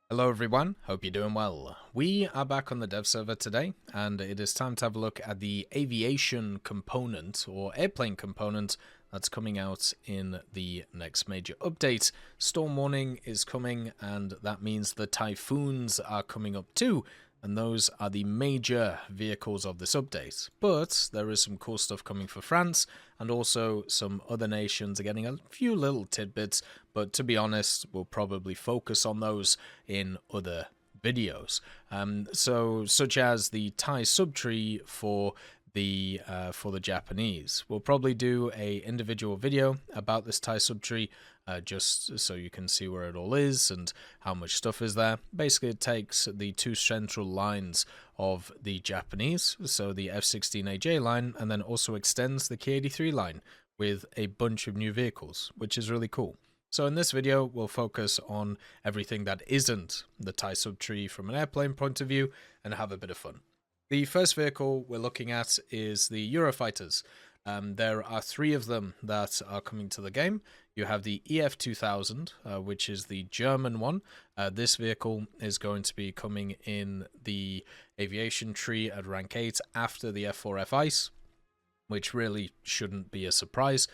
Hello everyone, hope you're doing well. We are back on the dev server today, and it is time to have a look at the aviation component, or airplane component, that's coming out in the next major update. Storm warning is coming, and that means the typhoons are coming up too, and those are the major vehicles of this update. But there is some cool stuff coming for France, and also some other nations are getting a few little tidbits, but to be honest, we'll probably focus on those in other videos. Such as the Thai subtree for the Japanese. We'll probably do a individual video about this Thai subtree, just so you can see where it all is and how much stuff is there. Basically, it takes the two central lines of the Japanese, so the F-16AJ line, and then also extends the K-83 line with a bunch of new vehicles, which is really cool. So in this video, we'll focus on everything that isn't the Thai subtree from an airplane point of view and have a bit of fun. The first vehicle we're looking at is the Eurofighters. There are three of them that are coming to the game. You have the EF2000, which is the German one. This vehicle is going to be coming in the aviation tree at rank 8 after the F4F Ice, which really shouldn't be a surprise.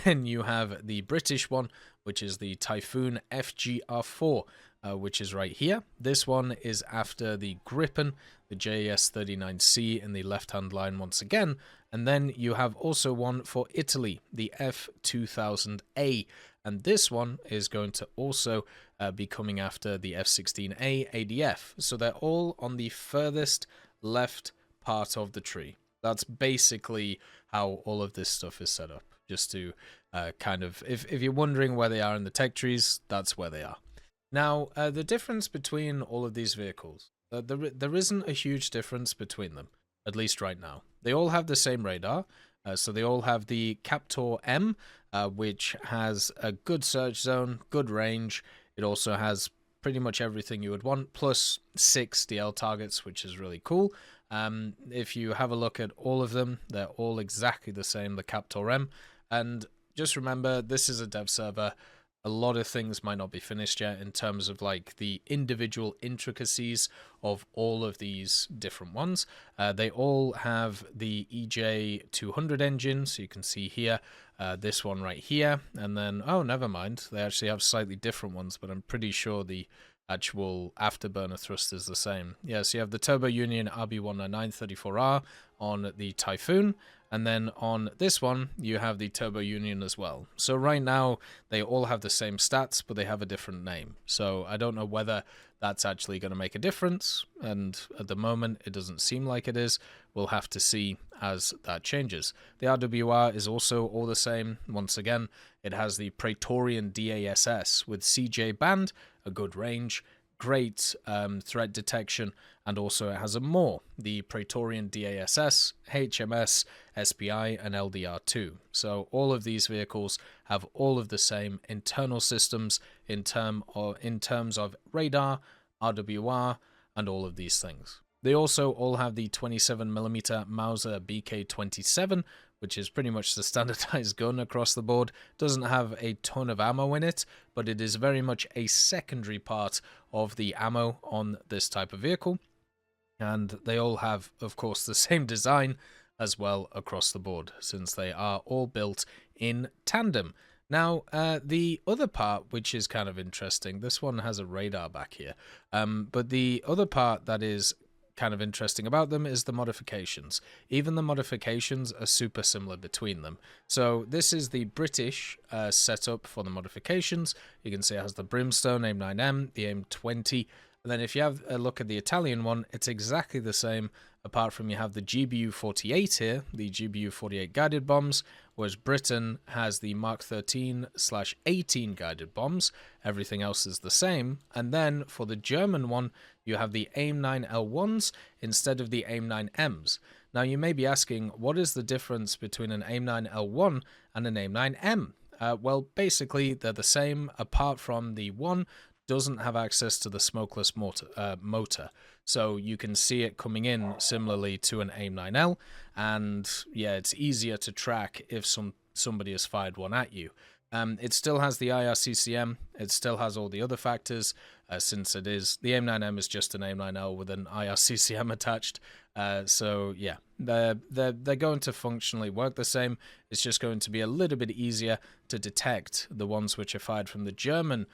Then you have the British one, which is the Typhoon FGR4, which is right here. This one is after the Gripen, the JAS-39C in the left-hand line once again. And then you have also one for Italy, the F2000A. And this one is going to also be coming after the F-16A ADF. So they're all on the furthest left part of the tree. That's basically how all of this stuff is set up. Just to kind of, if you're wondering where they are in the tech trees, that's where they are. Now, the difference between all of these vehicles, there isn't a huge difference between them, at least right now. They all have the same radar, so they all have the Captor M, which has a good search zone, good range. It also has pretty much everything you would want, plus 6 DL targets, which is really cool. If you have a look at all of them, they're all exactly the same, the Captor M. And just remember, this is a dev server. A lot of things might not be finished yet in terms of like the individual intricacies of all of these different ones. They all have the EJ200 engine, so you can see here, this one right here. And then, oh, never mind, they actually have slightly different ones, but I'm pretty sure the actual afterburner thrust is the same. Yeah, so you have the Turbo Union RB199-34R on the Typhoon, and then on this one you have the Turbo Union as well. So right now they all have the same stats, but they have a different name. So I don't know whether that's actually going to make a difference, and at the moment it doesn't seem like it is. We'll have to see as that changes. The RWR is also all the same. Once again, it has the Praetorian DASS with CJ band, a good range, great threat detection, and also it has a more, the Praetorian DASS, HMS, SPI, and LDR2. So all of these vehicles have all of the same internal systems in terms of radar, RWR, and all of these things. They also all have the 27mm Mauser BK-27, which is pretty much the standardized gun across the board. Doesn't have a ton of ammo in it, but it is very much a secondary part of the ammo on this type of vehicle. And they all have, of course, the same design as well across the board, since they are all built in tandem. Now, the other part, which is kind of interesting, this one has a radar back here, but the other part that is kind of interesting about them is the modifications. Even the modifications are super similar between them. So this is the British setup for the modifications. You can see it has the Brimstone AIM-9M, the AIM-20, and then if you have a look at the Italian one, it's exactly the same, apart from you have the GBU-48 here, the GBU-48 guided bombs, whereas Britain has the Mark 13/18 guided bombs. Everything else is the same. And then for the German one, you have the AIM-9L1s instead of the AIM-9Ms. Now you may be asking, what is the difference between an AIM-9L1 and an AIM-9M? Well, basically they're the same, apart from the one doesn't have access to the smokeless motor. So you can see it coming in similarly to an AIM-9L, and yeah, it's easier to track if somebody has fired one at you. It still has the IRCCM, it still has all the other factors, since it is, the AIM-9M is just an AIM-9L with an IRCCM attached. So yeah, they're going to functionally work the same. It's just going to be a little bit easier to detect the ones which are fired from the German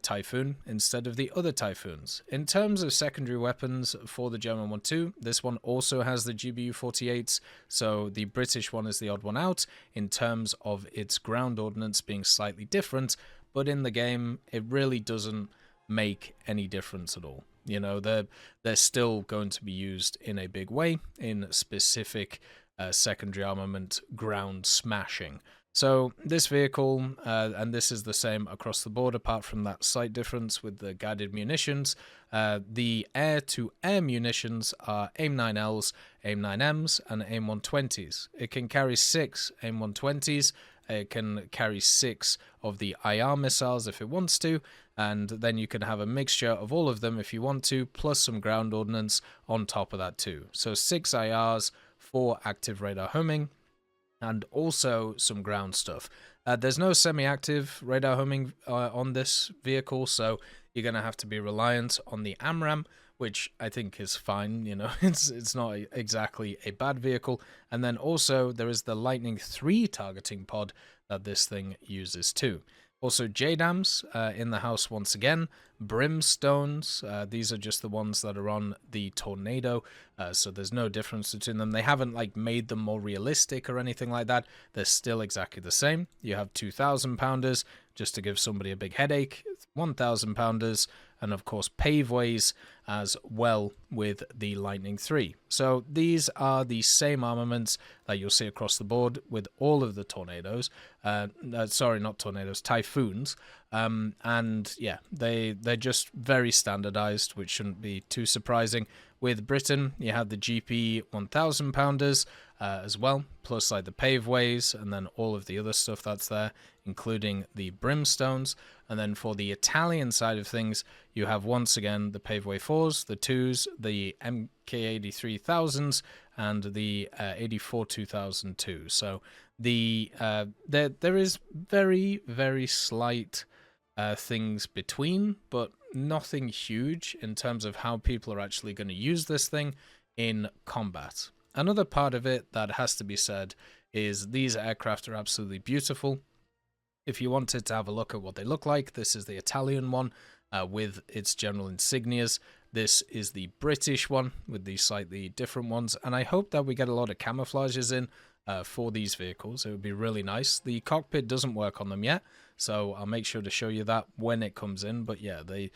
Typhoon instead of the other Typhoons. In terms of secondary weapons for the German one too, this one also has the GBU-48s, so the British one is the odd one out in terms of its ground ordnance being slightly different, but in the game it really doesn't make any difference at all. You know, they're still going to be used in a big way in specific secondary armament ground smashing. So this vehicle, and this is the same across the board apart from that slight difference with the guided munitions, the air-to-air munitions are AIM-9Ls, AIM-9Ms, and AIM-120s. It can carry 6 AIM-120s, it can carry 6 of the IR missiles if it wants to, and then you can have a mixture of all of them if you want to, plus some ground ordnance on top of that too. So 6 IRs, 4 active radar homing, and also some ground stuff. There's no semi-active radar homing on this vehicle, so you're going to have to be reliant on the AMRAAM, which I think is fine. You know, it's not exactly a bad vehicle. And then also there is the Lightning 3 targeting pod that this thing uses too. Also JDAMs in the house once again, Brimstones, these are just the ones that are on the Tornado, so there's no difference between them. They haven't like made them more realistic or anything like that, they're still exactly the same. You have 2,000 pounders, just to give somebody a big headache, 1,000 pounders, and of course paveways as well with the Lightning 3. So these are the same armaments that you'll see across the board with all of the Tornadoes. Sorry, not Tornadoes, Typhoons. And yeah, they're just very standardized, which shouldn't be too surprising. With Britain, you have the GP 1,000 pounders as well, plus like the paveways and then all of the other stuff that's there, including the Brimstones. And then for the Italian side of things, you have once again the paveway 4s, the 2s, the MK83,000s, and the 84 2002. So there is very, very slight things between, but nothing huge in terms of how people are actually going to use this thing in combat. Another part of it that has to be said is these aircraft are absolutely beautiful. If you wanted to have a look at what they look like, this is the Italian one with its general insignias. This is the British one with the slightly different ones, and I hope that we get a lot of camouflages in for these vehicles. It would be really nice. The cockpit doesn't work on them yet, so I'll make sure to show you that when it comes in, but yeah, they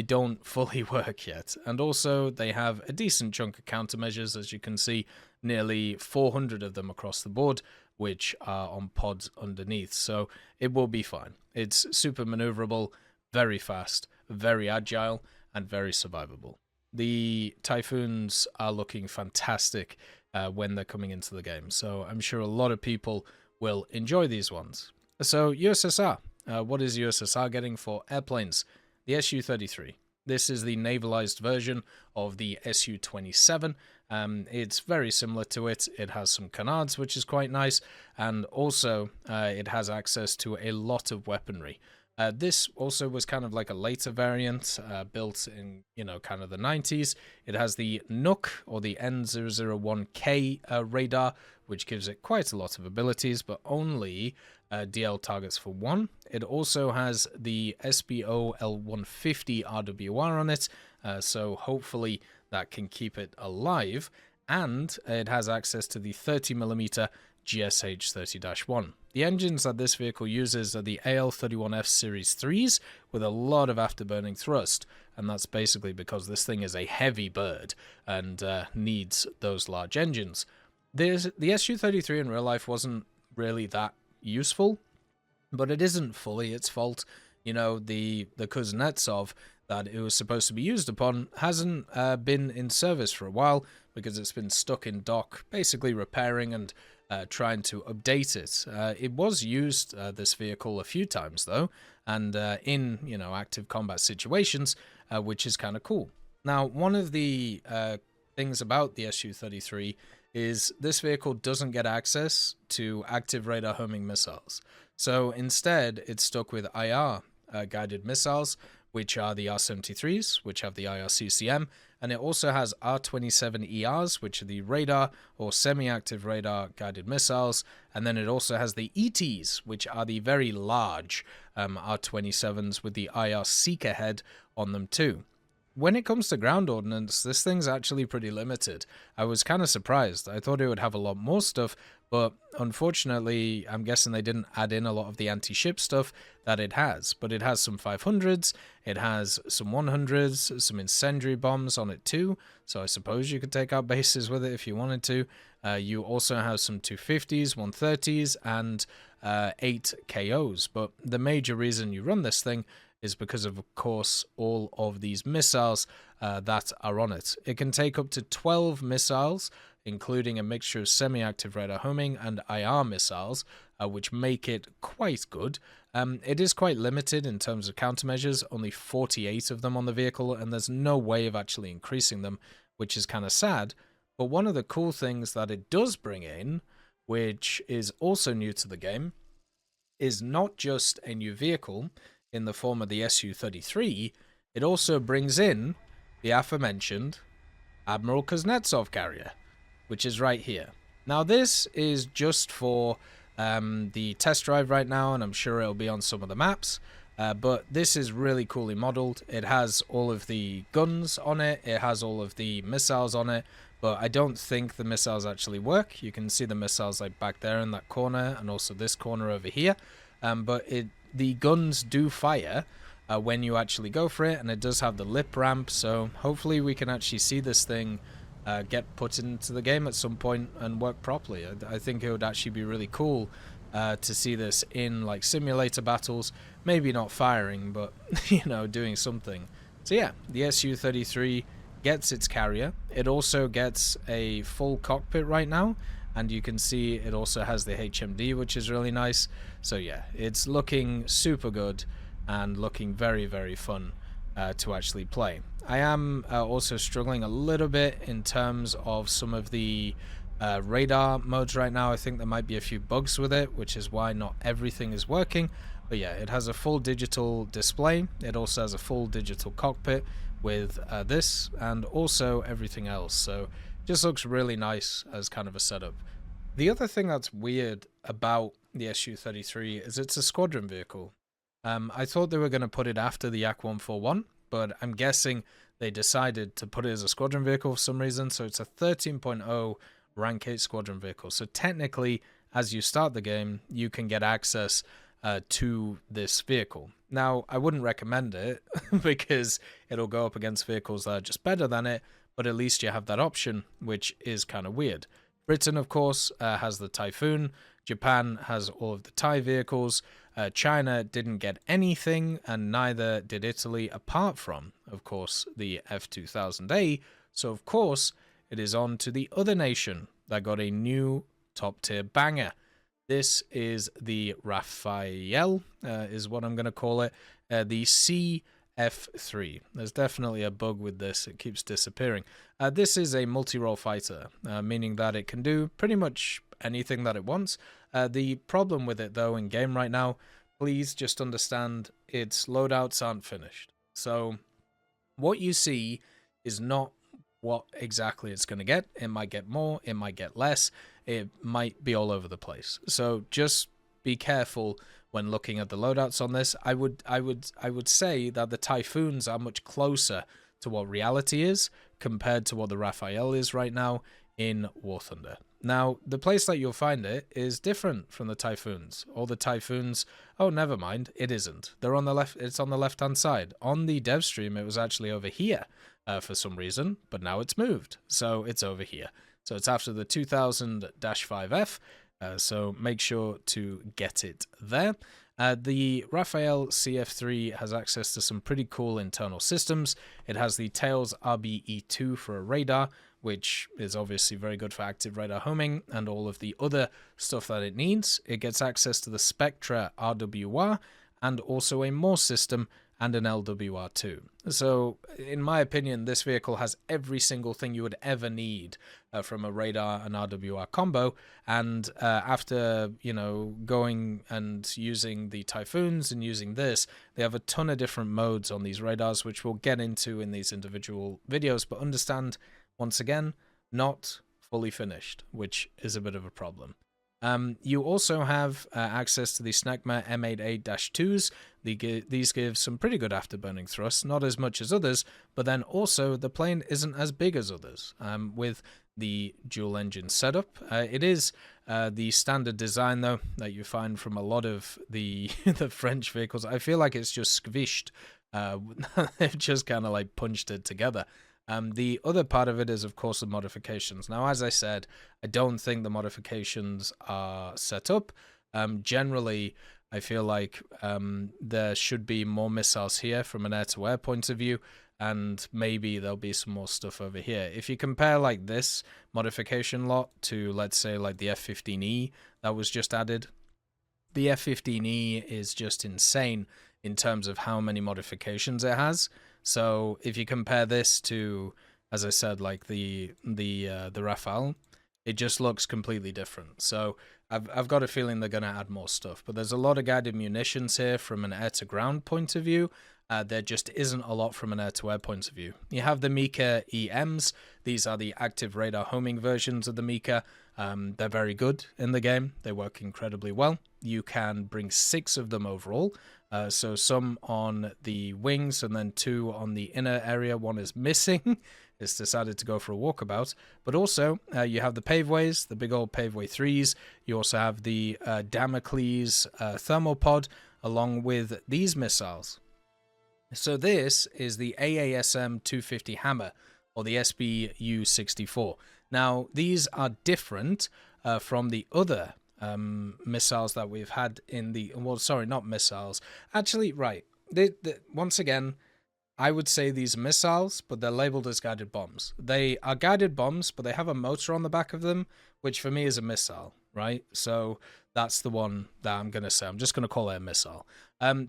don't fully work yet. And also they have a decent chunk of countermeasures, as you can see, nearly 400 of them across the board, which are on pods underneath, so it will be fine. It's super maneuverable, very fast, very agile, and very survivable. The Typhoons are looking fantastic when they're coming into the game, so I'm sure a lot of people will enjoy these ones. So USSR, what is USSR getting for airplanes? The Su-33. This is the navalized version of the Su-27. It's very similar to it. It has some canards, which is quite nice, and also it has access to a lot of weaponry. This also was kind of like a later variant, built in, you know, kind of the 90s. It has the Nook, or the N001K radar, which gives it quite a lot of abilities, but only DL targets for 1. It also has the SBO L150 RWR on it, so hopefully that can keep it alive, and it has access to the 30mm GSH-30-1. The engines that this vehicle uses are the AL31F Series 3s with a lot of afterburning thrust, and that's basically because this thing is a heavy bird and needs those large engines. The Su-33 in real life wasn't really that useful, but it isn't fully its fault. You know, the Kuznetsov that it was supposed to be used upon hasn't been in service for a while because it's been stuck in dock, basically repairing and trying to update it. It was used, this vehicle, a few times though, and in, you know, active combat situations, which is kind of cool. Now, one of the things about the Su-33 is this vehicle doesn't get access to active radar homing missiles. So instead, it's stuck with IR guided missiles, which are the R-73s, which have the IR-CCM, and it also has R-27ERs, which are the radar or semi-active radar guided missiles, and then it also has the ETs, which are the very large R-27s with the IR seeker head on them too. When it comes to ground ordnance, this thing's actually pretty limited. I was kind of surprised. I thought it would have a lot more stuff, but unfortunately, I'm guessing they didn't add in a lot of the anti-ship stuff that it has. But it has some 500s, it has some 100s, some incendiary bombs on it too, so I suppose you could take out bases with it if you wanted to. You also have some 250s, 130s, and 8 KOs. But the major reason you run this thing is because of course, all of these missiles that are on it. It can take up to 12 missiles, including a mixture of semi-active radar homing and IR missiles, which make it quite good. It is quite limited in terms of countermeasures, only 48 of them on the vehicle, and there's no way of actually increasing them, which is kind of sad. But one of the cool things that it does bring in, which is also new to the game, is not just a new vehicle in the form of the Su-33, it also brings in the aforementioned Admiral Kuznetsov carrier, which is right here. Now this is just for the test drive right now, and I'm sure it'll be on some of the maps, but this is really coolly modeled. It has all of the guns on it, it has all of the missiles on it, but I don't think the missiles actually work. You can see the missiles like back there in that corner, and also this corner over here, but the guns do fire when you actually go for it, and it does have the lip ramp, so hopefully we can actually see this thing get put into the game at some point and work properly. I think it would actually be really cool to see this in like simulator battles, maybe not firing, but you know, doing something. So yeah, the Su-33 gets its carrier. It also gets a full cockpit right now, and you can see it also has the HMD, which is really nice. So yeah, it's looking super good and looking very, very fun to actually play. I am also struggling a little bit in terms of some of the radar modes right now. I think there might be a few bugs with it, which is why not everything is working. But yeah, it has a full digital display. It also has a full digital cockpit with this and also everything else. So just looks really nice as kind of a setup. The other thing that's weird about the Su-33 is it's a squadron vehicle. I thought they were going to put it after the Yak-141, but I'm guessing they decided to put it as a squadron vehicle for some reason. So it's a 13.0 rank 8 squadron vehicle. So technically, as you start the game, you can get access to this vehicle. Now, I wouldn't recommend it because it'll go up against vehicles that are just better than it, but at least you have that option, which is kind of weird. Britain, of course, has the Typhoon. Japan has all of the TIE vehicles. China didn't get anything, and neither did Italy, apart from, of course, the F-2000A. So, of course, it is on to the other nation that got a new top-tier banger. This is the Rafale, is what I'm going to call it, the C F3. There's definitely a bug with this. It keeps disappearing. This is a multi-role fighter, meaning that it can do pretty much anything that it wants. The problem with it, though, in game right now, please just understand its loadouts aren't finished. So what you see is not what exactly it's going to get. It might get more, it might get less, it might be all over the place. So just be careful when looking at the loadouts on this. I would say that the Typhoons are much closer to what reality is compared to what the Rafale is right now in War Thunder. Now, the place that you'll find it is different from the Typhoons. All the Typhoons, oh, never mind, it isn't. They're on the left, it's on the left-hand side. On the dev stream, it was actually over here for some reason, but now it's moved. So it's over here. So it's after the 2000-5F, so make sure to get it there. The Rafale C F3 has access to some pretty cool internal systems. It has the Tails RBE2 for a radar, which is obviously very good for active radar homing and all of the other stuff that it needs. It gets access to the Spectra RWR and also a Morse system and an LWR2. So, in my opinion, this vehicle has every single thing you would ever need from a radar and RWR combo. And after, going and using the Typhoons and using this, they have a ton of different modes on these radars, which we'll get into in these individual videos. But understand, once again, not fully finished, which is a bit of a problem. You also have access to the Snecma M88-2s. These give some pretty good afterburning thrust, not as much as others, but then also the plane isn't as big as others with the dual engine setup. It is the standard design, though, that you find from a lot of the French vehicles. I feel like it's just squished. They've just kind of like punched it together. The other part of it is, of course, the modifications. Now, as I said, I don't think the modifications are set up. Generally, I feel like there should be more missiles here from an air-to-air point of view, and maybe there'll be some more stuff over here. If you compare like this modification lot to, let's say, like the F-15E that was just added, the F-15E is just insane in terms of how many modifications it has. So if you compare this to, as I said, like the Rafale, it just looks completely different. So I've got a feeling they're going to add more stuff. But there's a lot of guided munitions here from an air-to-ground point of view. There just isn't a lot from an air-to-air point of view. You have the Mika EMs. These are the active radar homing versions of the Mika. They're very good in the game. They work incredibly well. You can bring 6 of them overall. So some on the wings and then 2 on the inner area. 1 is missing. It's decided to go for a walkabout. But also, you have the paveways, the big old paveway 3s. You also have the Damocles thermal pod, along with these missiles. So this is the AASM 250 Hammer, or the SBU-64. Now, these are different from the other missiles that we've had in the... Well, sorry, not missiles. Actually, right. Once again, I would say these are missiles, but they're labeled as guided bombs. They are guided bombs, but they have a motor on the back of them, which for me is a missile, right? So that's the one that I'm going to say. I'm just going to call it a missile.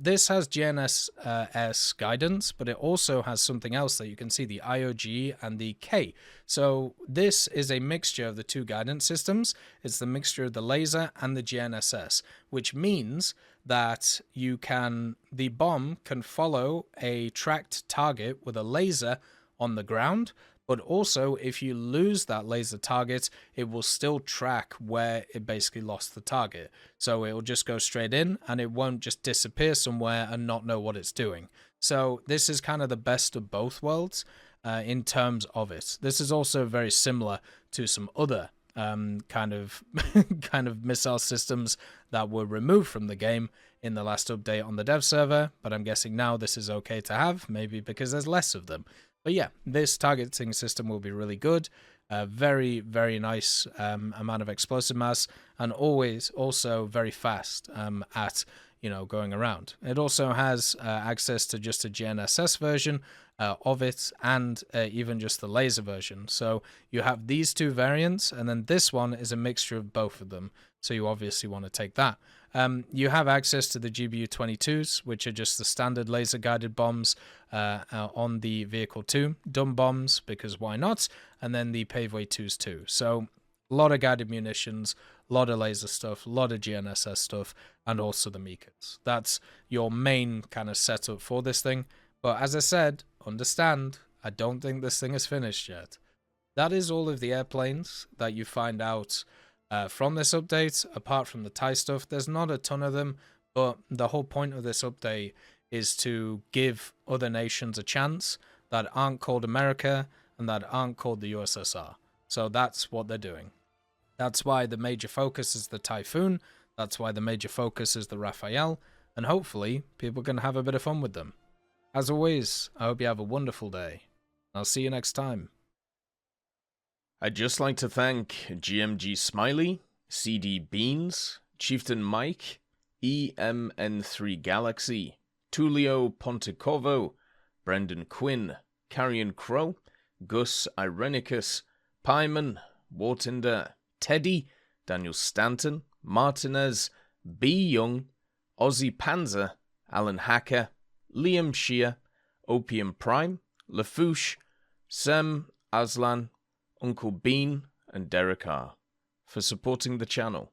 This has GNSS guidance, but it also has something else that you can see, the IOG and the K. So this is a mixture of the 2 guidance systems. It's the mixture of the laser and the GNSS, which means that the bomb can follow a tracked target with a laser on the ground, but also if you lose that laser target, it will still track where it basically lost the target. So it will just go straight in and it won't just disappear somewhere and not know what it's doing. So this is kind of the best of both worlds in terms of it. This is also very similar to some other kind of missile systems that were removed from the game in the last update on the dev server, but I'm guessing now this is okay to have, maybe because there's less of them. But yeah, this targeting system will be really good. Very, very nice amount of explosive mass, and always also very fast at going around. It also has access to just a GNSS version of it, and even just the laser version. So you have these 2 variants, and then this one is a mixture of both of them. So you obviously want to take that. You have access to the GBU-22s, which are just the standard laser-guided bombs on the Vehicle 2. Dumb bombs, because why not? And then the Paveway 2s too. So a lot of guided munitions, a lot of laser stuff, a lot of GNSS stuff, and also the Mikas. That's your main kind of setup for this thing. But as I said, understand, I don't think this thing is finished yet. That is all of the airplanes that you find out from this update. Apart from the Thai stuff, there's not a ton of them, but the whole point of this update is to give other nations a chance that aren't called America and that aren't called the USSR. So that's what they're doing. That's why the major focus is the Typhoon. That's why the major focus is the Rafale, and hopefully people can have a bit of fun with them. As always, I hope you have a wonderful day. I'll see you next time. I'd just like to thank GMG Smiley, CD Beans, Chieftain Mike, EMN3 Galaxy, Tulio Pontecorvo, Brendan Quinn, Carrion Crow, Gus Irenicus, Pyman, Wartinder, Teddy, Daniel Stanton, Martinez, B. Young, Ozzy Panzer, Alan Hacker, Liam Shia, Opium Prime, Lafouche, Sem, Aslan, Uncle Bean, and Derek R. for supporting the channel.